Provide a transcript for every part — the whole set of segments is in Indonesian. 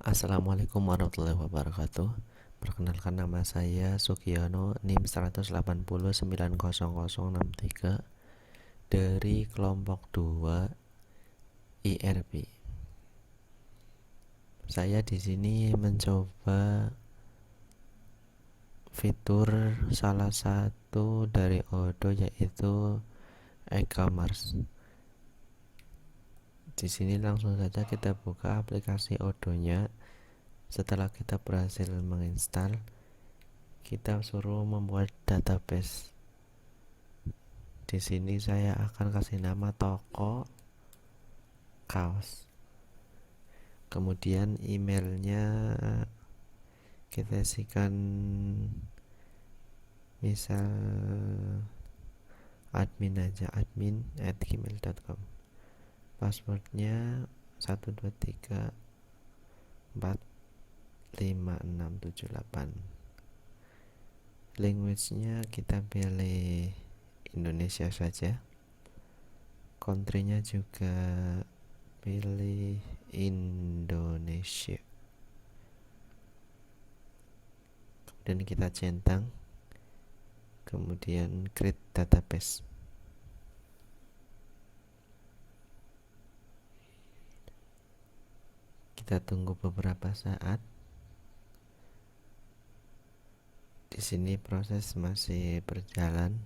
Assalamualaikum warahmatullahi wabarakatuh. Perkenalkan, nama saya Sugiono, NIM 180900063 dari kelompok 2 IRB. Saya di sini mencoba fitur salah satu dari Odoo, yaitu e-commerce. Di sini langsung saja kita buka aplikasi Odoo-nya. Setelah kita berhasil menginstal, kita suruh membuat database. Di sini saya akan kasih nama toko kaos. Kemudian emailnya kita isikan, misal admin aja, admin@gmail.com. Passwordnya 123456778. Language-nya kita pilih Indonesia saja. Country-nya juga pilih Indonesia. Kemudian kita centang, kemudian create database. Kita tunggu beberapa saat. Di sini proses masih berjalan.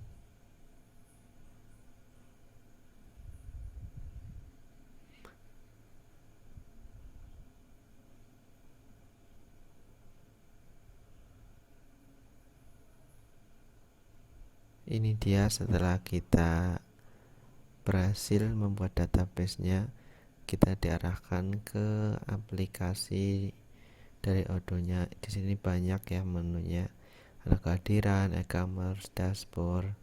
Ini dia setelah kita berhasil membuat database-nya, kita diarahkan ke aplikasi dari Odoo-nya. Di sini banyak ya menunya. Ada kehadiran, e-commerce, dashboard,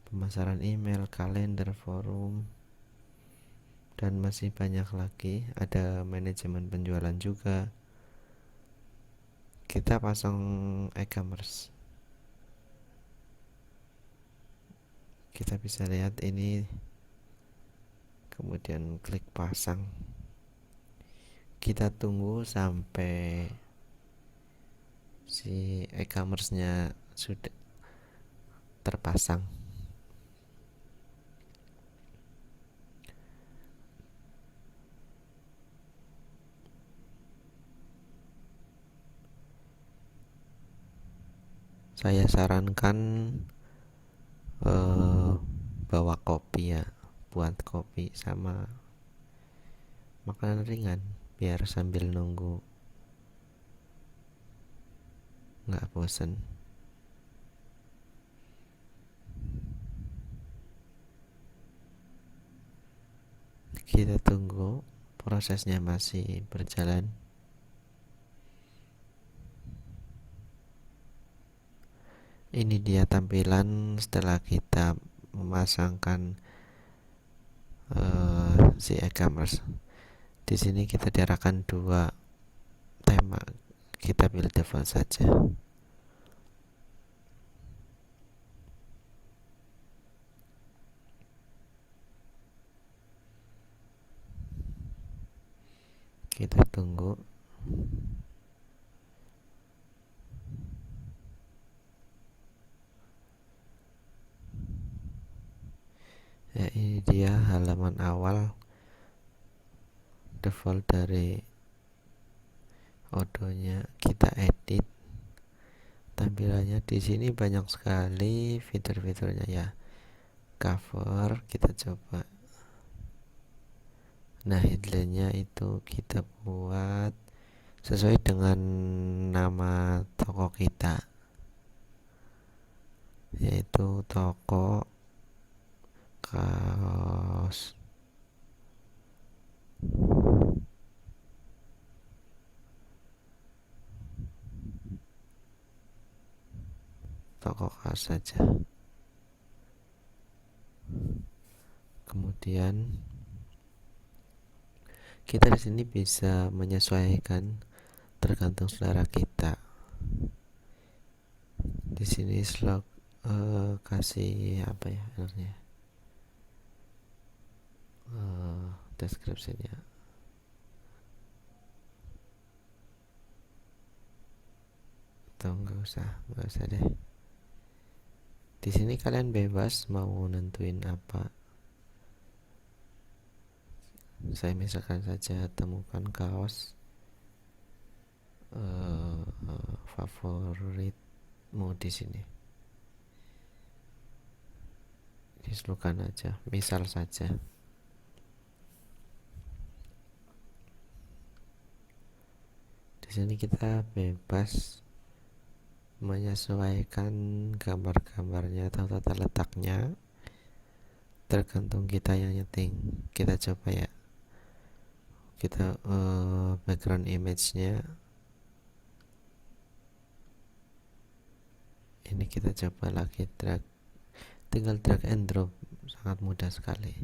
pemasaran email, kalender, forum, dan masih banyak lagi. Ada manajemen penjualan juga. Kita pasang e-commerce. Kita bisa lihat ini, kemudian klik pasang. Kita tunggu sampai si e-commerce-nya sudah terpasang. Saya sarankan bawa kopi ya, buat kopi sama makanan ringan biar sambil nunggu nggak bosen. Kita tunggu, prosesnya masih berjalan. Ini dia tampilan setelah kita memasangkan si e-commerce. Di sini kita diarahkan dua tema, kita pilih default saja. Kita tunggu. Ya, ini dia halaman awal default dari Odoo-nya. Kita edit tampilannya. Di sini banyak sekali fitur-fiturnya ya. Cover kita coba. Nah, headline-nya itu kita buat sesuai dengan nama toko kita, yaitu toko kaos. Toko kaos saja. Kemudian kita di sini bisa menyesuaikan tergantung selera kita. Di sini slot kasih apa ya enaknya, deskripsinya. atau nggak usah deh. Di sini kalian bebas mau nentuin apa. Saya misalkan saja temukan kaos favoritmu di sini. Disuruhkan aja, misal saja. Di sini kita bebas menyesuaikan gambar-gambarnya atau tata letaknya, tergantung kita yang nyeting. Kita coba ya. Kita background image-nya ini kita coba lagi tinggal drag and drop, sangat mudah sekali.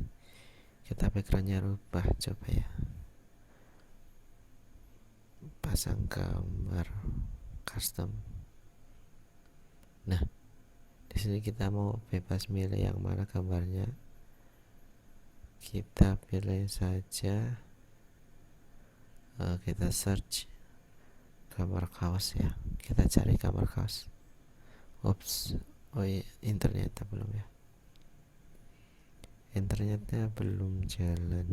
Kita backgroundnya rubah, coba ya, pasang gambar custom. Nah, di sini kita mau bebas milih yang mana gambarnya. Kita pilih saja, kita search gambar kaos ya. Kita cari gambar kaos. Ups, oh iya, internetnya belum ya. Internetnya belum jalan.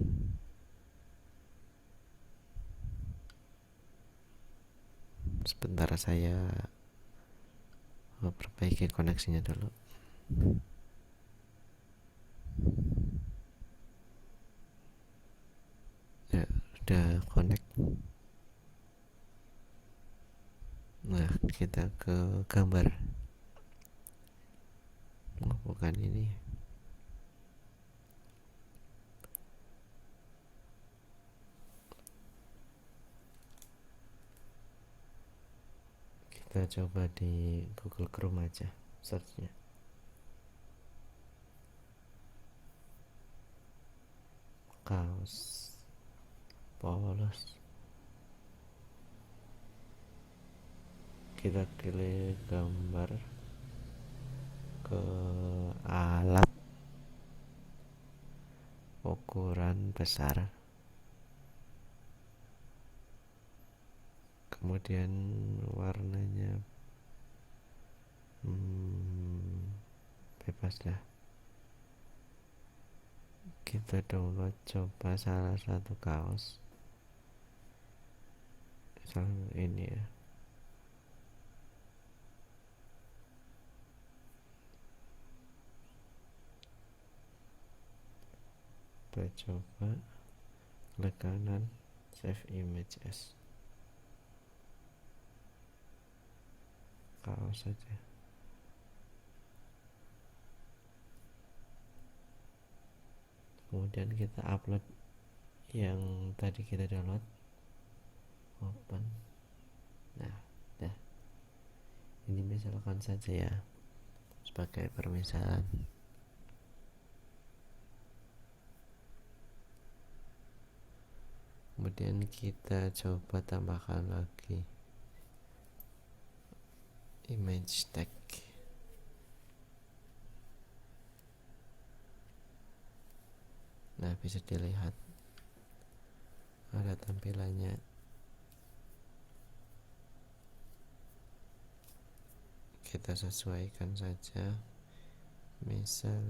Sebentar, saya perbaiki koneksinya dulu. Ya, udah connect. Nah, kita ke gambar. Oh, bukan ini. Kita coba di Google Chrome aja searchnya. Kaos polos. Kita pilih gambar ke alat ukuran besar, kemudian warnanya bebas dah. Kita download coba salah satu kaos, misalnya ini ya. Kita coba klik kanan, save image as kaos saja. Kemudian kita upload yang tadi kita download, open. Nah, dah. Ini misalkan saja ya, sebagai permisalan. Kemudian kita coba tambahkan lagi image tag. Nah, bisa dilihat ada tampilannya. Kita sesuaikan saja, misal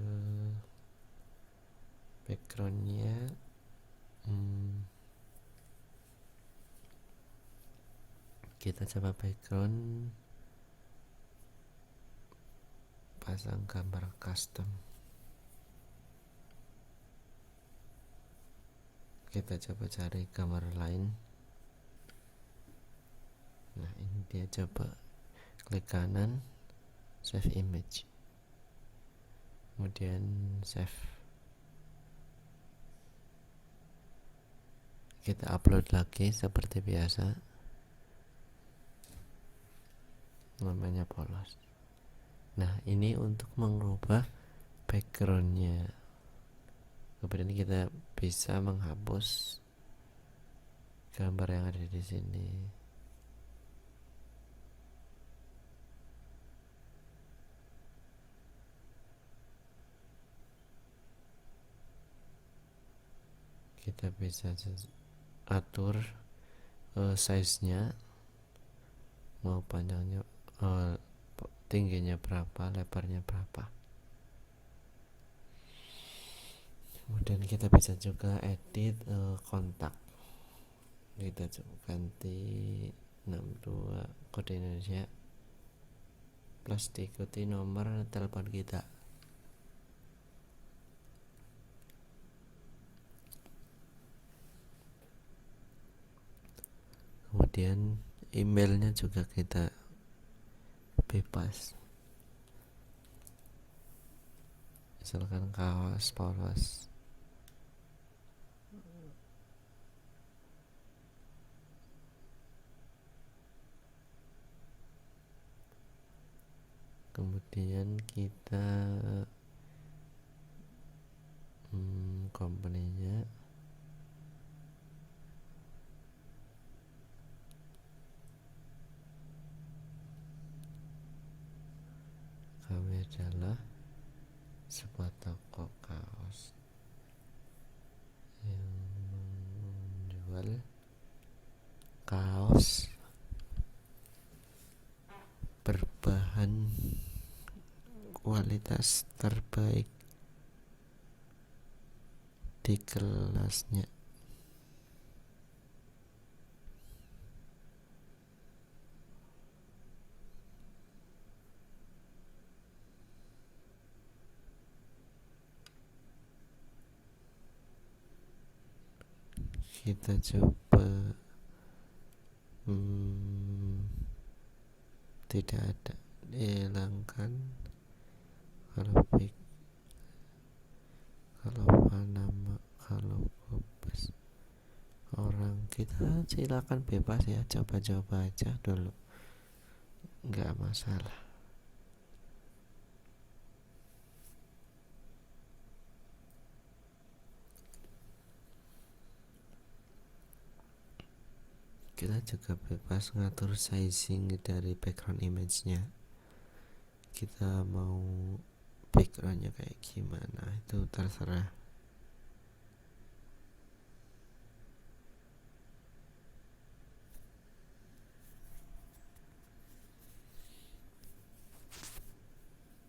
backgroundnya kita coba background, pasang gambar custom. Kita coba cari gambar lain. Nah, ini dia, coba klik kanan, save image, kemudian save. Kita upload lagi seperti biasa, namanya polos. Nah, ini untuk mengubah backgroundnya. Kemudian kita bisa menghapus gambar yang ada di sini. Kita bisa atur size-nya, mau panjangnya uh, tingginya berapa, lebarnya berapa. Kemudian kita bisa juga edit kontak. Kita coba ganti 62 kode Indonesia plus diikuti nomor telepon kita. Kemudian emailnya juga kita bebas, misalkan kaos polos. Kemudian kita company-nya kami adalah sebuah toko kaos yang menjual kaos berbahan kualitas terbaik di kelasnya. Kita coba tidak ada, dihilangkan. Kalau Panama, kalau bebas orang, kita silakan bebas ya, coba-coba aja dulu, nggak masalah. Kita juga bebas ngatur sizing dari background image-nya. Kita mau backgroundnya kayak gimana itu terserah.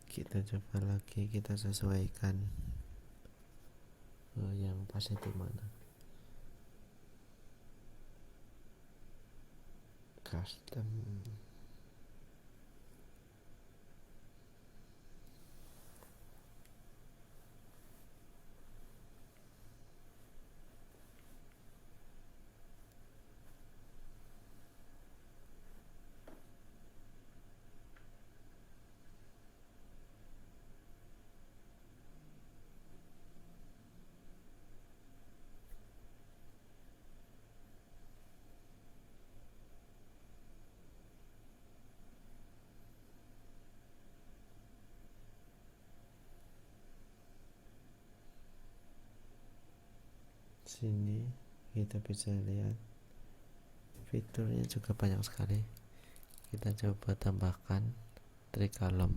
Kita coba lagi, kita sesuaikan yang pas itu mana. Custom. Sini kita bisa lihat fiturnya juga banyak sekali. Kita coba tambahkan tricolumn.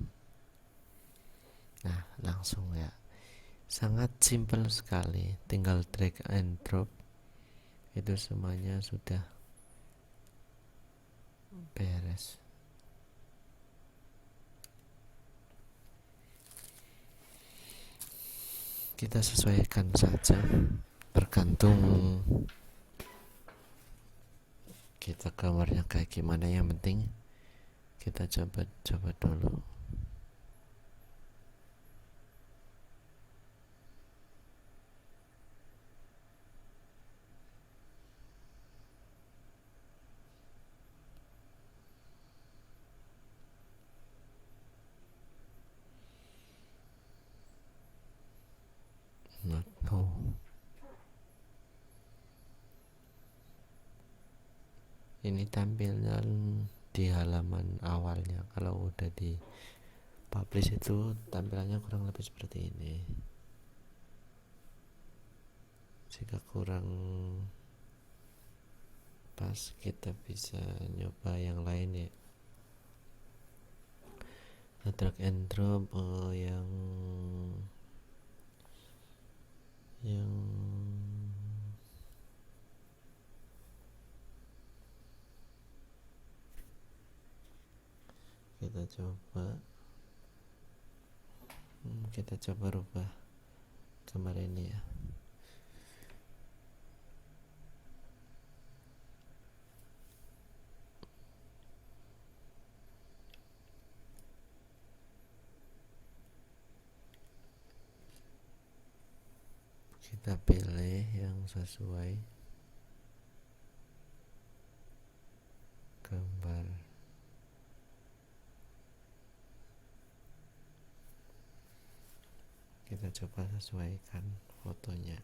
Nah, langsung ya, sangat simple sekali, tinggal drag and drop, itu semuanya sudah beres. Kita sesuaikan saja, tergantung kita gambarnya kayak gimana. Yang penting kita coba dulu. No. Ini tampilan di halaman awalnya. Kalau udah di publish itu tampilannya kurang lebih seperti ini. Jika kurang pas, kita bisa nyoba yang lain ya. Drag and drop yang kita coba rubah gambar ini ya. Kita pilih yang sesuai gambar. Kita coba sesuaikan fotonya.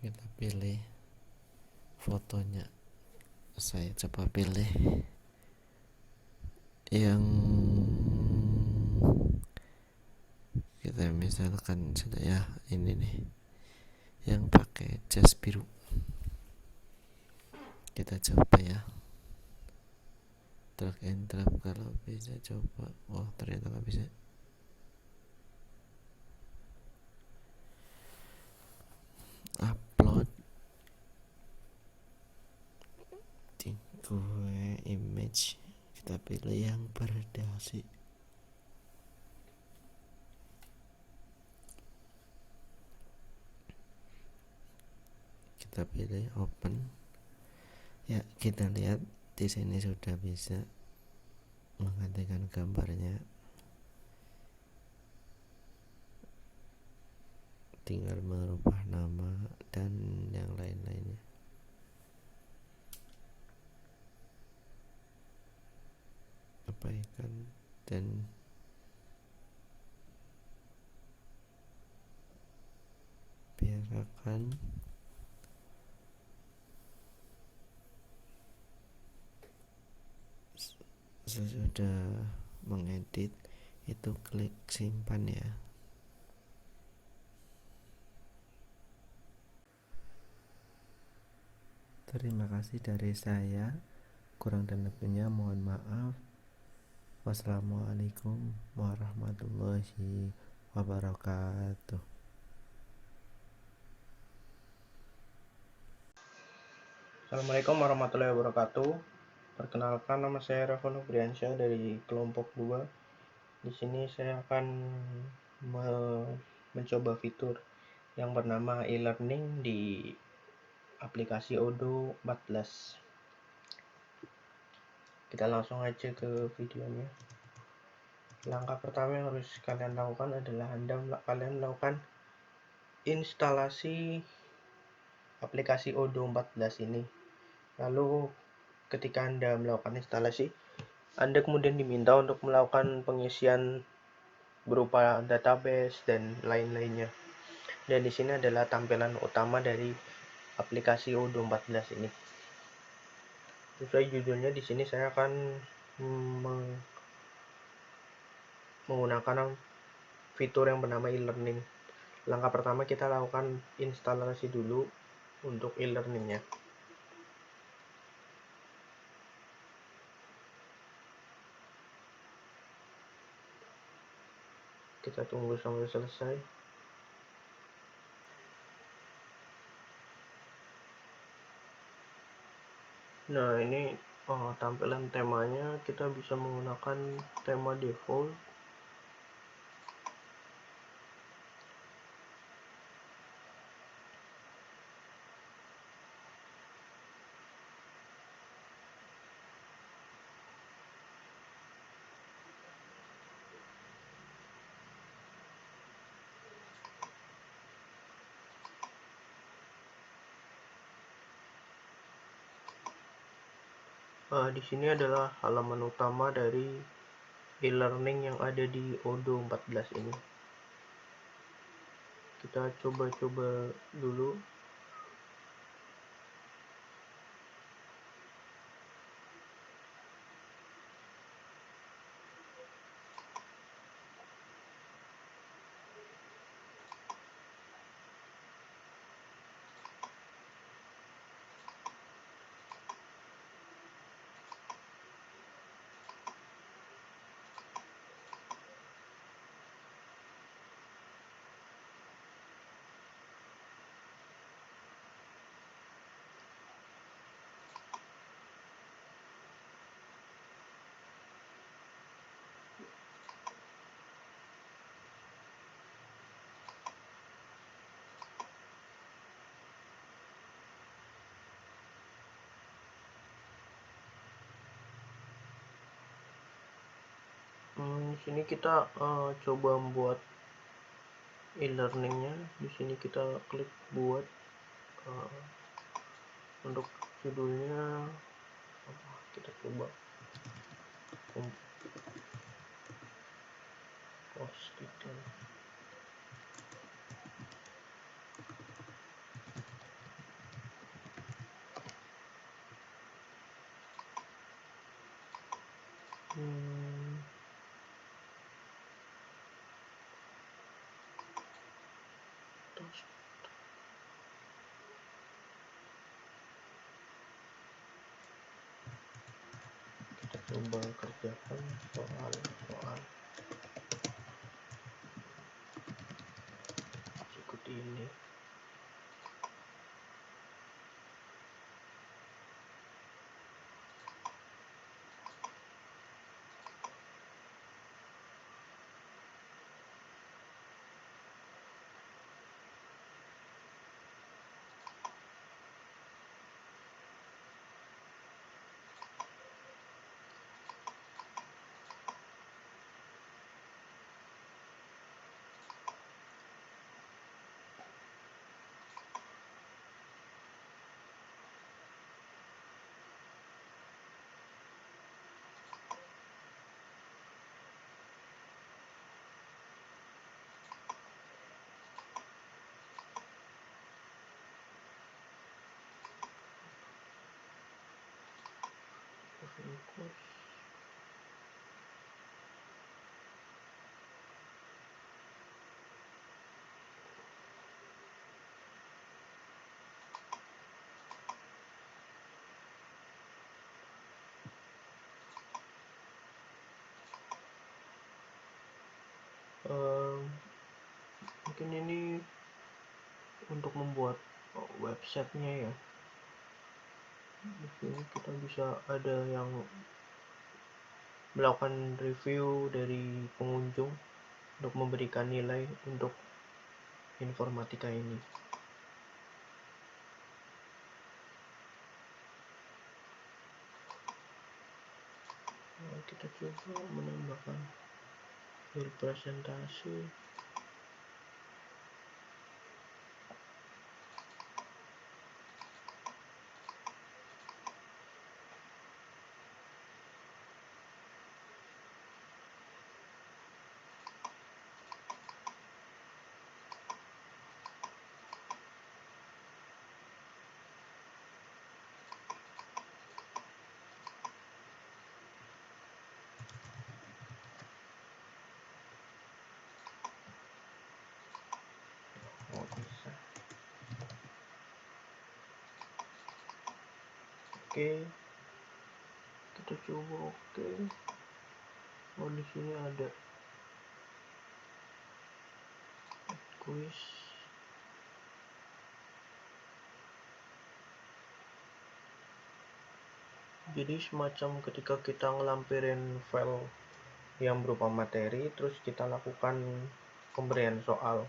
Kita pilih fotonya. Saya coba pilih yang kita misalkan sudah ya, ini nih yang pakai jas biru. Kita coba ya, drag and drop kalau bisa. Coba, oh ternyata nggak bisa. Upload di gue image, kita pilih yang berdasi. Kita pilih open ya. Kita lihat di sini sudah bisa menggantikan gambarnya, tinggal merubah nama dan yang lain-lainnya. Abaikan dan biarkan. Sesudah mengedit itu klik simpan ya. Terima kasih dari saya, kurang dan lebihnya mohon maaf. Wassalamualaikum warahmatullahi wabarakatuh. Assalamualaikum warahmatullahi wabarakatuh. Perkenalkan, nama saya Rafa Nubriansyah dari kelompok 2. Di sini saya akan mencoba fitur yang bernama e-learning di aplikasi Odoo 14. Kita langsung aja ke videonya. Langkah pertama yang harus kalian lakukan adalah kalian melakukan instalasi aplikasi Odoo 14 ini. Lalu ketika Anda melakukan instalasi, Anda kemudian diminta untuk melakukan pengisian berupa database dan lain-lainnya. Dan di sini adalah tampilan utama dari aplikasi Odoo 14 ini. Sesuai judulnya, di sini saya akan menggunakan fitur yang bernama e-learning. Langkah pertama kita lakukan instalasi dulu untuk e-learningnya. Kita tunggu sampai selesai. Nah, ini tampilan temanya. Kita bisa menggunakan tema default. Di sini adalah halaman utama dari e-learning yang ada di Odoo 14 ini. Kita coba-coba dulu. Di sini kita coba membuat e-learningnya. Di sini kita klik buat. Untuk judulnya kita coba post detail. Kita coba kerjakan soal seperti ini. Mungkin ini untuk membuat websitenya ya. Di sini kita bisa ada yang melakukan review dari pengunjung untuk memberikan nilai untuk informatika ini. Kita coba menambahkan file presentasi. Bisa. Oke, kita coba. Di sini ada quiz. Jadi semacam ketika kita ngelampirin file yang berupa materi, terus kita lakukan pemberian soal.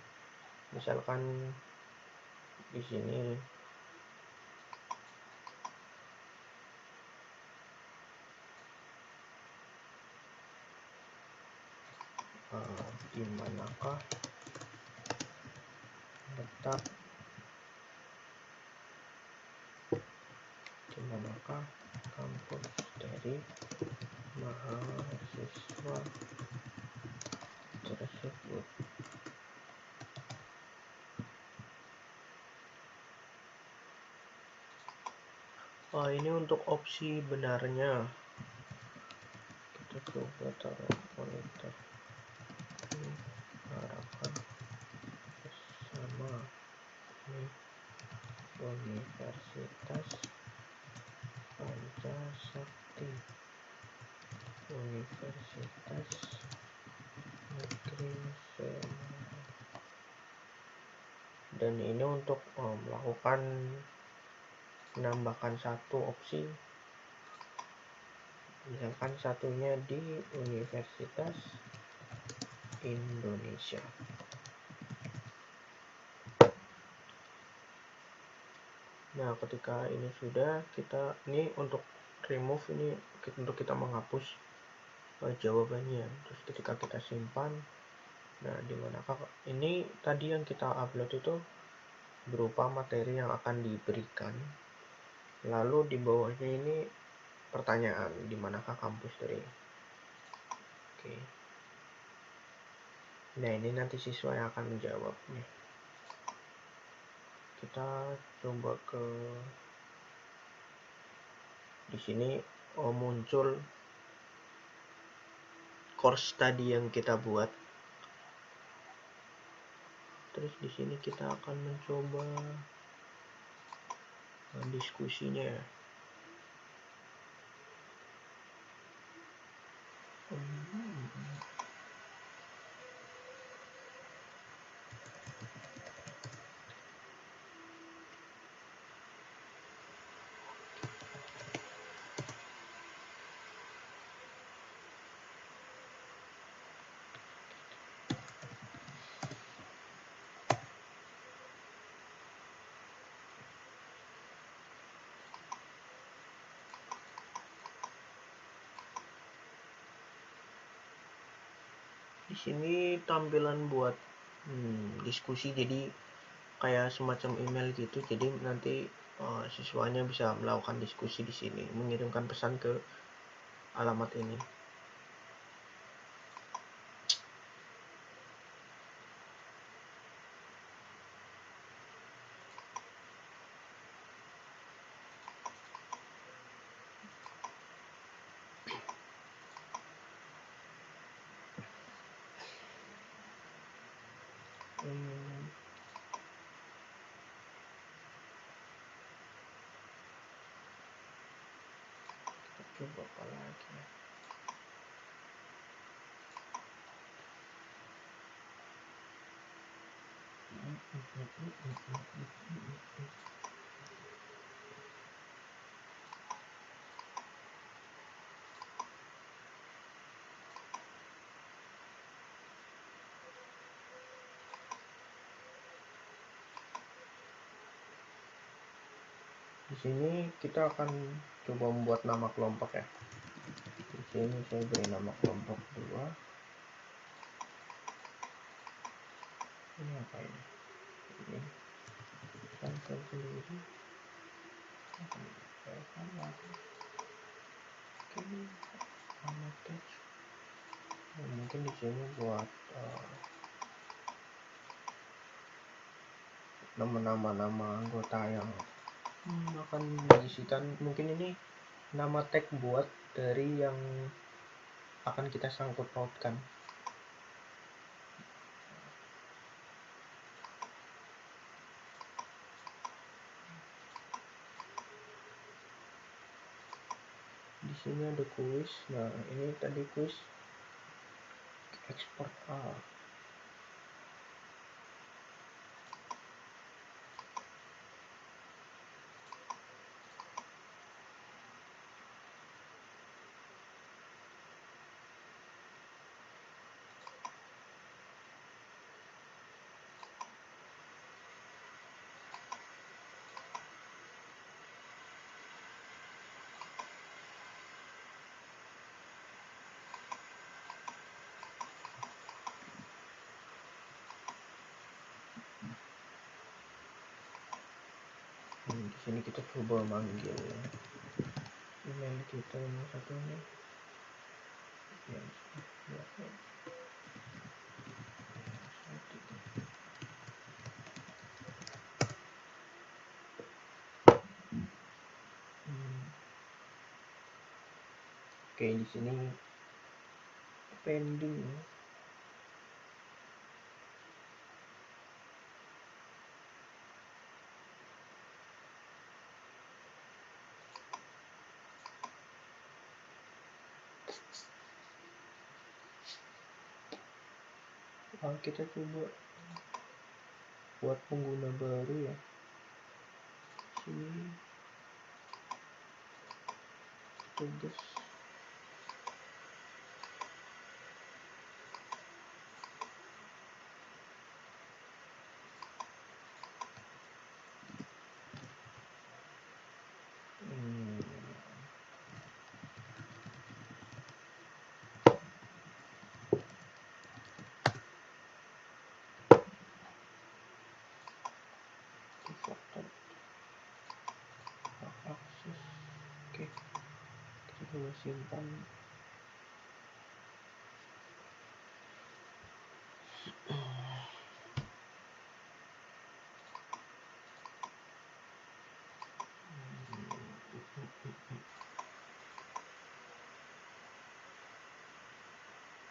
Misalkan di sini di manakah letak di manakah kampus dari mahasiswa tersebut. Ini untuk opsi benarnya. Kita coba taruh monitor. Ini arahkan bersama. Ini Universitas Pancasakti, Universitas Negeri Semarang. Dan ini untuk melakukan menambahkan satu opsi, misalkan satunya di Universitas Indonesia. Nah, ketika ini sudah, ini untuk remove, ini untuk kita menghapus jawabannya. Terus ketika kita simpan, nah dimanakah ini tadi yang kita upload itu berupa materi yang akan diberikan. Lalu di bawahnya ini pertanyaan, di manakah kampus dari. Oke. Nah, ini nanti siswa yang akan menjawab nih. Kita coba ke di sini muncul course tadi yang kita buat. Terus di sini kita akan mencoba diskusinya. Di sini tampilan buat diskusi, jadi kayak semacam email gitu. Jadi nanti siswanya bisa melakukan diskusi di sini, mengirimkan pesan ke alamat ini. Coba apa lagi ya? Di sini kita akan coba membuat nama kelompok ya. Di sini saya beri nama kelompok 2. Ini apa ini? Ini sampel sendiri. Nama teks. Mungkin di sini buat nama anggota yang akan diisikan. Mungkin ini nama tag buat dari yang akan kita sangkut pautkan. Di sini ada kuis. Nah, ini tadi kuis ekspor A. Di sini kita coba manggil email kita yang satunya. Oke, di sini pending. Kita coba buat pengguna baru ya. Sini tugas. Akses. Oke, kita coba simpan.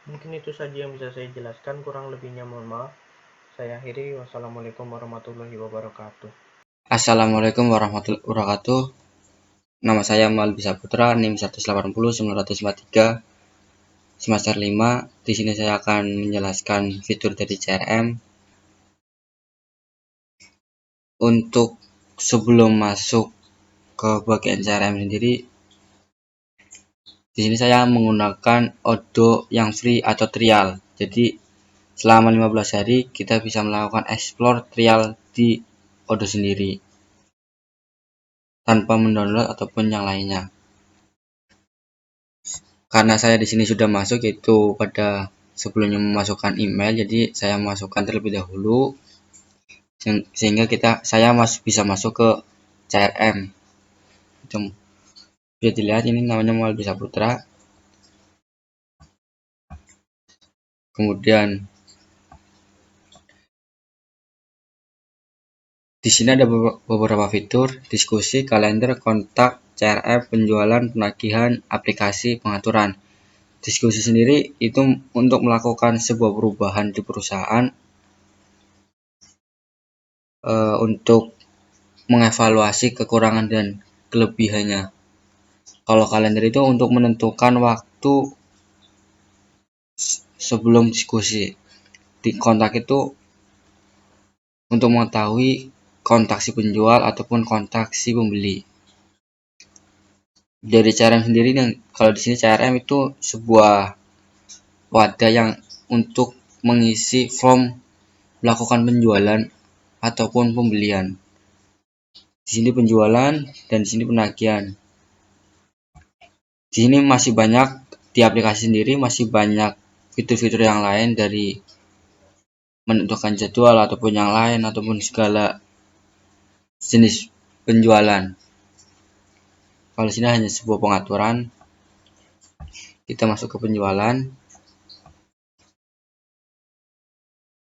Mungkin itu saja yang bisa saya jelaskan, kurang lebihnya mohon maaf. Saya akhiri. Wassalamualaikum warahmatullahi wabarakatuh. Assalamualaikum warahmatullahi wabarakatuh. Nama saya Malbi Saputra, NIM 180-943, semester 5. Di sini saya akan menjelaskan fitur dari CRM. Untuk sebelum masuk ke bagian CRM sendiri, di sini saya menggunakan Odoo yang free atau trial. Jadi selama 15 hari kita bisa melakukan explore trial di Odoo sendiri tanpa mendownload ataupun yang lainnya. Karena saya di sini sudah masuk, yaitu pada sebelumnya memasukkan email, jadi saya masukkan terlebih dahulu sehingga saya bisa masuk ke CRM. Bisa dilihat ini namanya Malbi Saputra. Kemudian di sini ada beberapa fitur: diskusi, kalender, kontak, CRM, penjualan, penagihan, aplikasi, pengaturan. Diskusi sendiri itu untuk melakukan sebuah perubahan di perusahaan, untuk mengevaluasi kekurangan dan kelebihannya. Kalau kalender itu untuk menentukan waktu sebelum diskusi. Di kontak itu untuk mengetahui kontak si penjual ataupun kontak si pembeli. Dari CRM sendiri, kalau di sini CRM itu sebuah wadah yang untuk mengisi form melakukan penjualan ataupun pembelian. Di sini penjualan dan di sini penagihan. Di sini masih banyak, di aplikasi sendiri masih banyak fitur-fitur yang lain, dari menentukan jadwal ataupun yang lain ataupun segala jenis penjualan. Kalau sini hanya sebuah pengaturan. Kita masuk ke penjualan,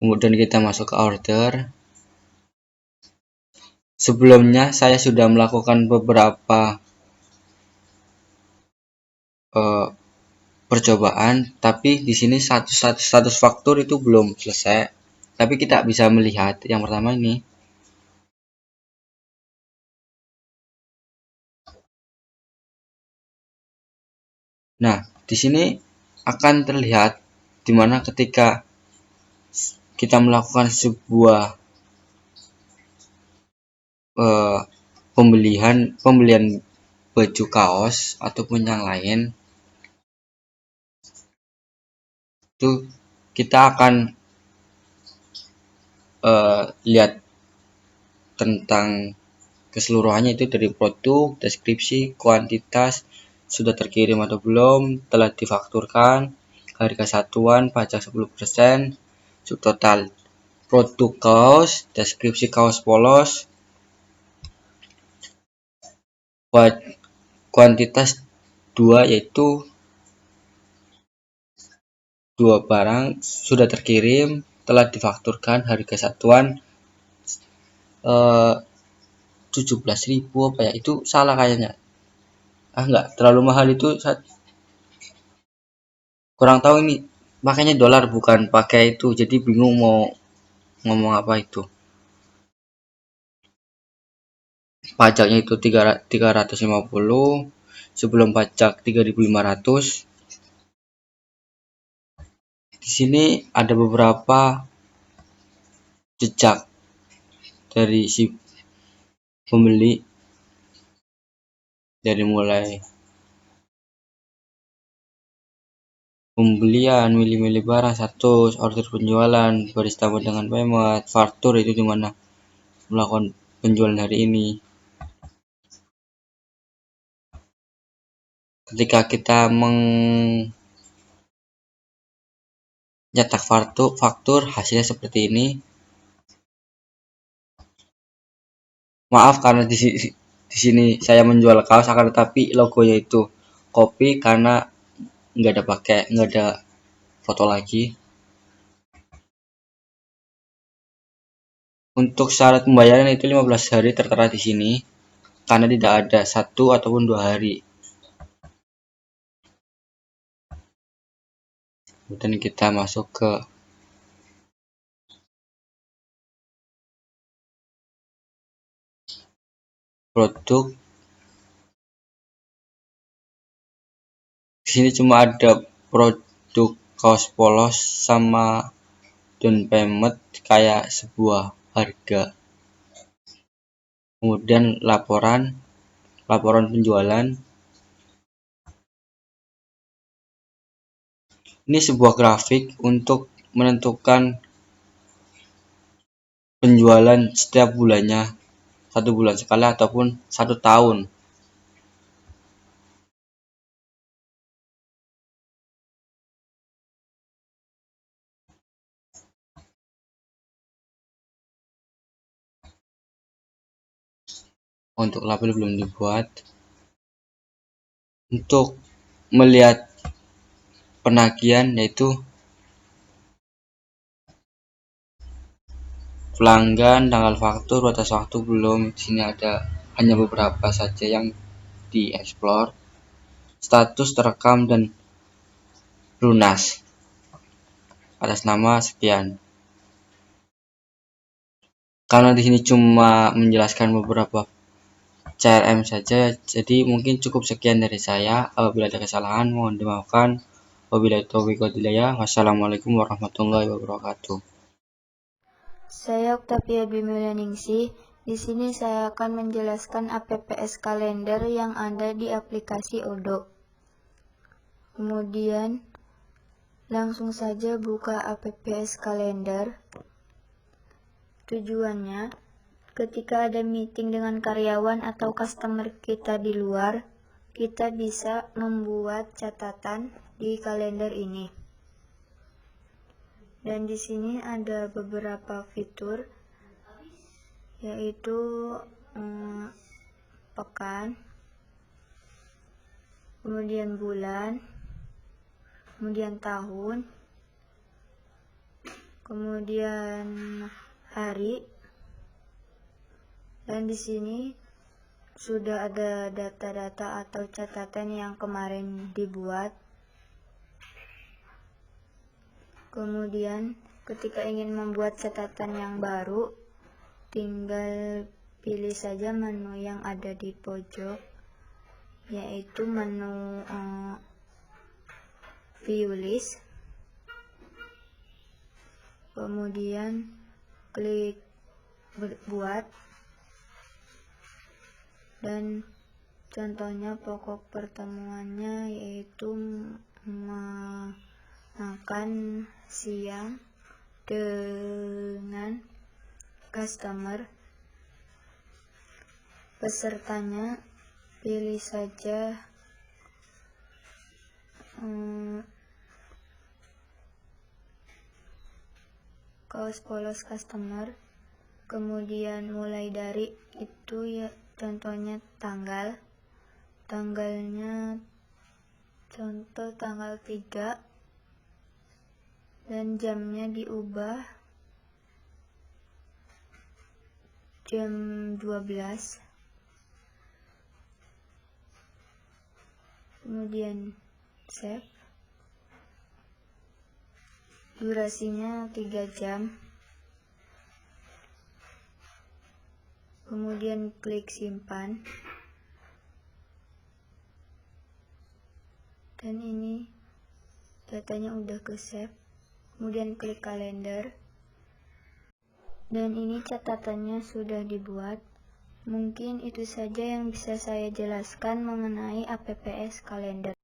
kemudian kita masuk ke order. Sebelumnya saya sudah melakukan beberapa percobaan, tapi di sini status faktur itu belum selesai. Tapi kita bisa melihat yang pertama ini. Nah, di sini akan terlihat dimana ketika kita melakukan sebuah pembelian baju kaos ataupun yang lain, itu kita akan lihat tentang keseluruhannya, itu dari produk, deskripsi, kuantitas, sudah terkirim atau belum, telah difakturkan, harga satuan, pajak 10%, subtotal produk kaos, deskripsi kaos polos, buat kuantitas 2, yaitu 2 barang sudah terkirim, telah difakturkan harga satuan 17.000 apa ya, itu salah kayaknya. Enggak terlalu mahal itu, kurang tahu ini makanya dolar bukan pakai itu, jadi bingung mau ngomong apa itu. Pajaknya itu 350, sebelum pajak 3.500. Di sini ada beberapa jejak dari si pembeli, dari mulai pembelian, milih-milih barang, status, order penjualan, baris tambah dengan payment, faktur itu dimana melakukan penjualan hari ini. Ketika kita mencetak faktur, hasilnya seperti ini. Maaf karena di sini saya menjual kaos, akan tetapi logonya itu copy karena nggak ada foto lagi. Untuk syarat pembayaran itu 15 hari tertera di sini, karena tidak ada 1 ataupun 2 hari. Kemudian kita masuk ke produk. Di sini cuma ada produk kaos polos sama down payment kayak sebuah harga. Kemudian laporan penjualan. Ini sebuah grafik untuk menentukan penjualan setiap bulannya, 1 bulan sekali ataupun 1 tahun. Untuk label belum dibuat. Untuk melihat penagihan, yaitu pelanggan, tanggal faktur, batas waktu belum. Di sini ada hanya beberapa saja yang dieksplor. Status terekam dan lunas atas nama sekian. Karena di sini cuma menjelaskan beberapa CRM saja, jadi mungkin cukup sekian dari saya. Apabila ada kesalahan mohon dimaafkan. Wabillahi taufiq wal hidayah. Wassalamualaikum warahmatullahi wabarakatuh. Saya Octavia Bimilaningsih. Di sini saya akan menjelaskan APPS kalender yang ada di aplikasi Odoo. Kemudian langsung saja buka APPS kalender. Tujuannya, ketika ada meeting dengan karyawan atau customer kita di luar, kita bisa membuat catatan di kalender ini. Dan di sini ada beberapa fitur, yaitu pekan, kemudian bulan, kemudian tahun, kemudian hari. Dan di sini sudah ada data-data atau catatan yang kemarin dibuat. Kemudian ketika ingin membuat catatan yang baru, tinggal pilih saja menu yang ada di pojok, yaitu menu view list. Kemudian klik buat, dan contohnya pokok pertemuannya yaitu makan siang dengan customer. Pesertanya pilih saja kaos polos customer. Kemudian mulai dari itu ya, contohnya tanggal, tanggalnya contoh tanggal 3 dan jamnya diubah jam 12, kemudian save, durasinya 3 jam, kemudian klik simpan, dan ini datanya udah ke save, kemudian klik kalender, dan ini catatannya sudah dibuat. Mungkin itu saja yang bisa saya jelaskan mengenai APPS kalender.